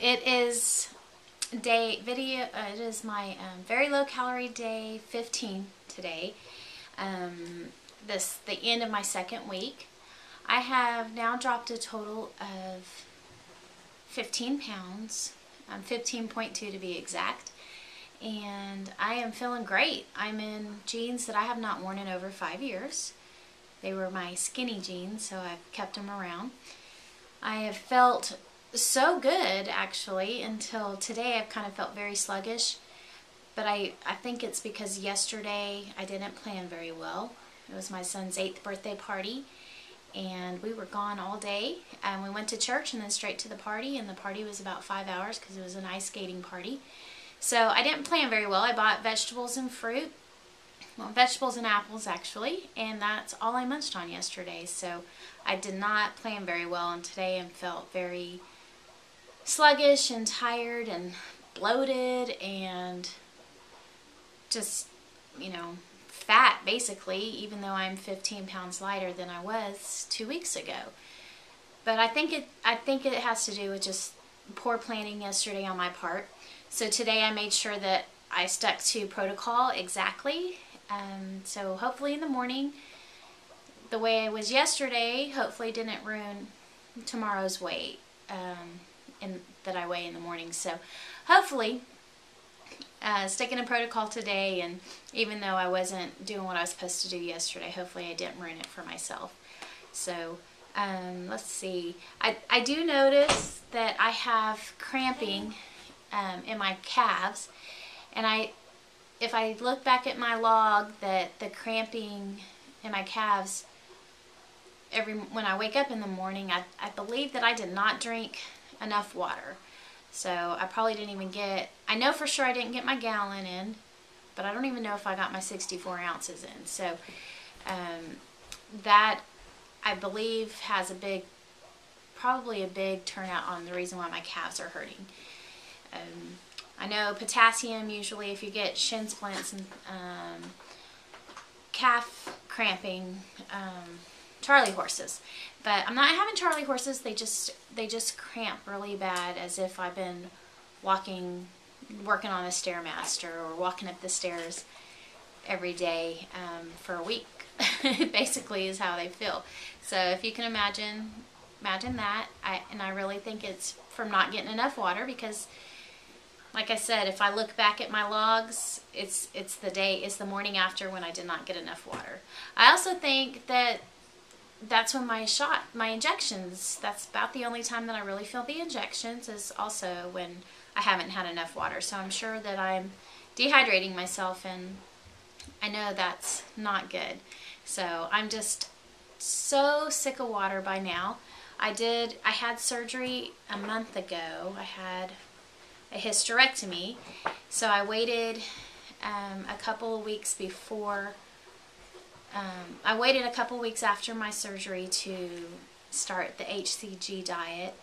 It is it is my very low calorie day 15 today. The end of my second week. I have now dropped a total of 15 pounds, 15.2 to be exact, and I am feeling great. I'm in jeans that I have not worn in over 5 years. They were my skinny jeans, so I've kept them around. I have felt so good actually until today. I've kind of felt very sluggish, but I think it's because yesterday I didn't plan very well. It was my son's 8th birthday party, and we were gone all day, and we went to church and then straight to the party, and the party was about 5 hours because it was an ice skating party. So I didn't plan very well. I bought vegetables and fruit, well, vegetables and apples actually, and that's all I munched on yesterday. So I did not plan very well, and today I felt very sluggish and tired and bloated and just, you know, fat basically, even though I'm 15 pounds lighter than I was 2 weeks ago. But I think it has to do with just poor planning yesterday on my part. So today I made sure that I stuck to protocol exactly. So hopefully in the morning, the way I was yesterday, hopefully didn't ruin tomorrow's weight that I weigh in the morning. So hopefully sticking to protocol today, and even though I wasn't doing what I was supposed to do yesterday, hopefully I didn't ruin it for myself. So let's see. I do notice that I have cramping in my calves, and if I look back at my log, that the cramping in my calves when I wake up in the morning, I believe that I did not drink enough water. So I probably didn't even get, I know for sure I didn't get my gallon in, but I don't even know if I got my 64 ounces in. So that, I believe, has probably a big turnout on the reason why my calves are hurting. I know potassium, usually if you get shin splints and calf cramping, Charlie horses. But I'm not having Charlie horses. They just cramp really bad, as if I've been working on a Stairmaster or walking up the stairs every day for a week. Basically is how they feel. So if you can imagine that. I really think it's from not getting enough water, because like I said, if I look back at my logs, it's the morning after when I did not get enough water. I also think that that's when my injections, that's about the only time that I really feel the injections, is also when I haven't had enough water. So I'm sure that I'm dehydrating myself, and I know that's not good. So I'm just so sick of water by now. I had surgery a month ago. I had a hysterectomy. So I waited a couple of weeks before I waited a couple weeks after my surgery to start the HCG diet,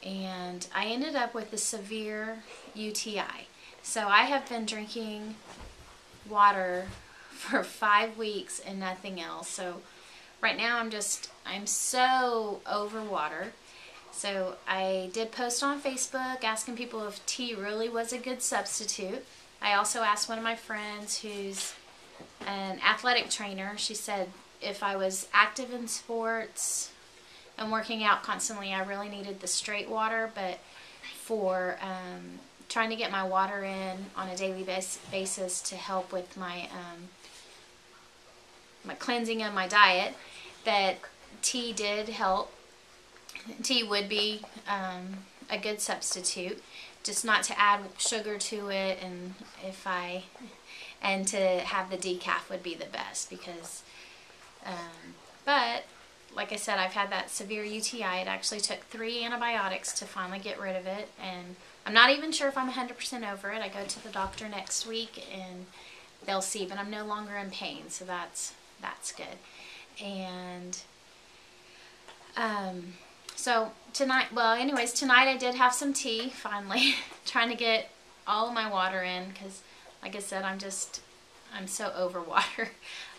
and I ended up with a severe UTI. So I have been drinking water for 5 weeks and nothing else. So right now I'm so over water. So I did post on Facebook asking people if tea really was a good substitute. I also asked one of my friends who's an athletic trainer. She said if I was active in sports and working out constantly, I really needed the straight water, but for trying to get my water in on a daily basis to help with my my cleansing of my diet, that tea did help. Tea would be a good substitute, just not to add sugar to it, and to have the decaf would be the best, because but like I said, I've had that severe UTI. It actually took 3 antibiotics to finally get rid of it, and I'm not even sure if I'm 100% over it. I go to the doctor next week and they'll see, but I'm no longer in pain, so that's good. And so tonight I did have some tea finally, trying to get all of my water in, because like I said, I'm so over water.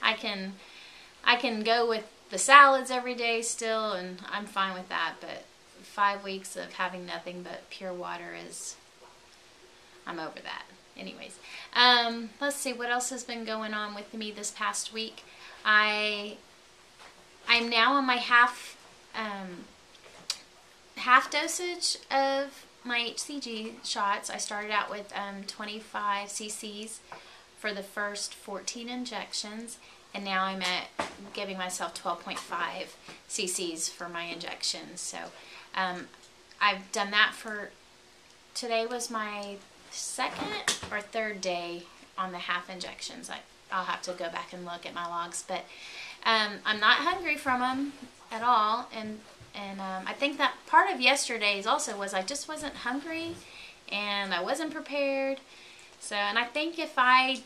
I can go with the salads every day still, and I'm fine with that, but 5 weeks of having nothing but pure water is, I'm over that. Anyways, let's see what else has been going on with me this past week. I'm now on my half dosage of my HCG shots. I started out with 25 cc's for the first 14 injections, and now I'm at giving myself 12.5 cc's for my injections. So I've done that for, today was my second or third day on the half injections. I'll have to go back and look at my logs, but I'm not hungry from them at all, and I think that part of yesterday's also was I just wasn't hungry and I wasn't prepared. So, and I think if I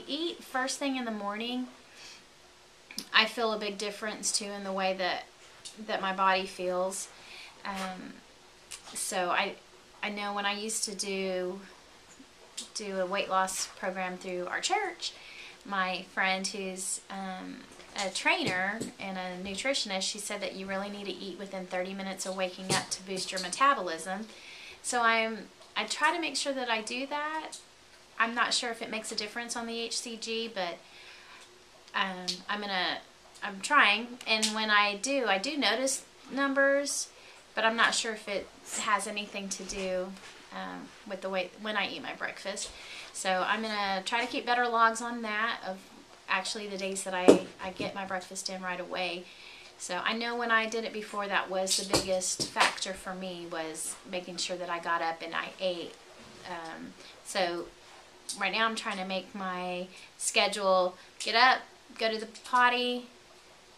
eat first thing in the morning, I feel a big difference too in the way that my body feels. So I know when I used to do a weight loss program through our church, my friend who's a trainer and a nutritionist, she said that you really need to eat within 30 minutes of waking up to boost your metabolism. So I try to make sure that I do that. I'm not sure if it makes a difference on the HCG, but I'm trying, and when I do notice numbers, but I'm not sure if it has anything to do with the way when I eat my breakfast. So I'm gonna try to keep better logs on that, of actually the days that I get my breakfast in right away. So I know when I did it before, that was the biggest factor for me, was making sure that I got up and I ate. So right now I'm trying to make my schedule: get up, go to the potty,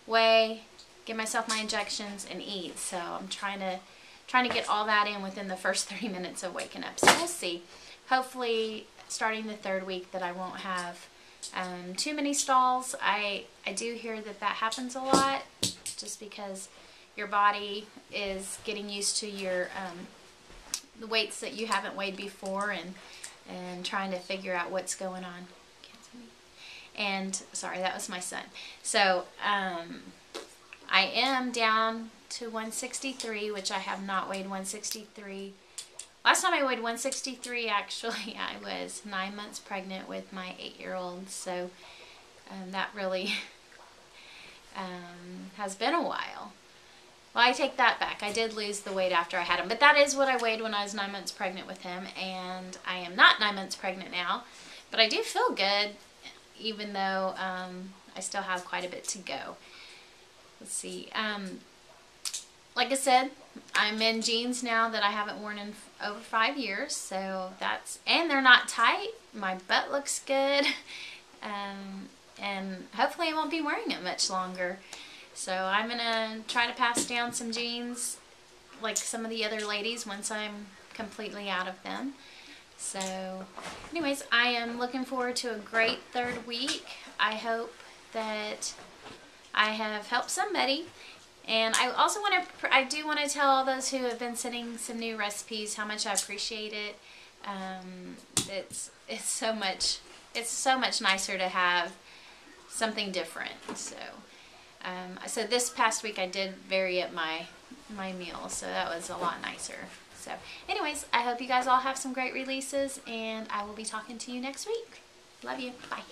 weigh, give myself my injections, and eat. So I'm trying to get all that in within the first 30 minutes of waking up. So we'll see. Hopefully, starting the third week, that I won't have too many stalls. I do hear that happens a lot, just because your body is getting used to your the weights that you haven't weighed before, and trying to figure out what's going on. And sorry, that was my son. So I am down to 163, which I have not weighed 163. Last time I weighed 163, actually, I was 9 months pregnant with my 8-year-old. So that really has been a while. Well, I take that back. I did lose the weight after I had him, but that is what I weighed when I was 9 months pregnant with him, and I am not 9 months pregnant now, but I do feel good, even though I still have quite a bit to go. Let's see. Like I said, I'm in jeans now that I haven't worn in over 5 years, so and they're not tight. My butt looks good, and hopefully I won't be wearing it much longer. So I'm gonna try to pass down some jeans like some of the other ladies once I'm completely out of them. So anyways, I am looking forward to a great third week. I hope that I have helped somebody. And I also do want to tell all those who have been sending some new recipes how much I appreciate it. It's so much nicer to have something different. So this past week I did vary up my meals, so that was a lot nicer. So anyways, I hope you guys all have some great releases, and I will be talking to you next week. Love you. Bye.